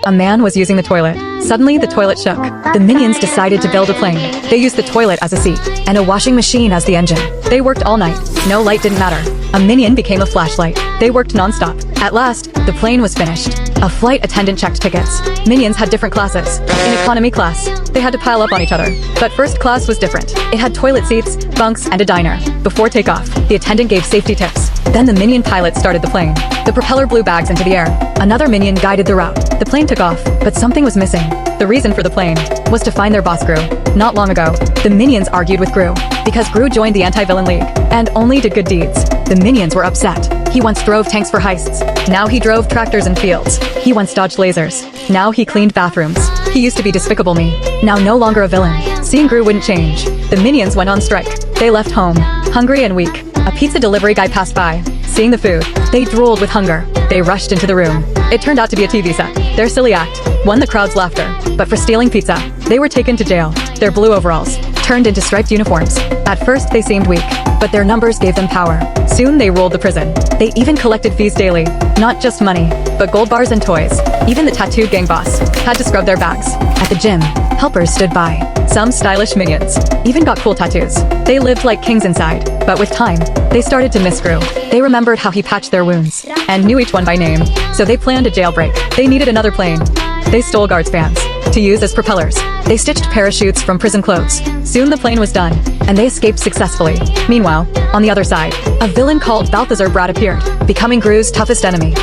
A man was using the toilet. Suddenly, the toilet shook. The minions decided to build a plane. They used the toilet as a seat, and a washing machine as the engine. They worked all night. No light didn't matter. A minion became a flashlight. They worked non-stop. At last, the plane was finished. A flight attendant checked tickets. Minions had different classes. In economy class, they had to pile up on each other. But first class was different. It had toilet seats, bunks, and a diner. Before takeoff, the attendant gave safety tips. Then the minion pilot started the plane. The propeller blew bags into the air. Another minion guided the route. The plane took off, but something was missing. The reason for the plane was to find their boss Gru. Not long ago, the minions argued with Gru because Gru joined the anti-villain league and only did good deeds. The minions were upset. He once drove tanks for heists. Now he drove tractors in fields. He once dodged lasers. Now he cleaned bathrooms. He used to be Despicable Me. Now no longer a villain. Seeing Gru wouldn't change. The minions went on strike. They left home, hungry and weak. A pizza delivery guy passed by. Seeing the food, they drooled with hunger. They rushed into the room. It turned out to be a TV set. Their silly act won the crowd's laughter. But for stealing pizza, they were taken to jail. Their blue overalls turned into striped uniforms. At first, they seemed weak, but their numbers gave them power. Soon, they ruled the prison. They even collected fees daily. Not just money, but gold bars and toys. Even the tattooed gang boss had to scrub their backs. At the gym, helpers stood by. Some stylish minions even got cool tattoos. They lived like kings inside, but with time, they started to miss Gru. They remembered how he patched their wounds and knew each one by name, so they planned a jailbreak. They needed another plane. They stole guards' fans to use as propellers. They stitched parachutes from prison clothes. Soon the plane was done, and they escaped successfully. Meanwhile, on the other side, a villain called Balthazar Brad appeared, becoming Gru's toughest enemy.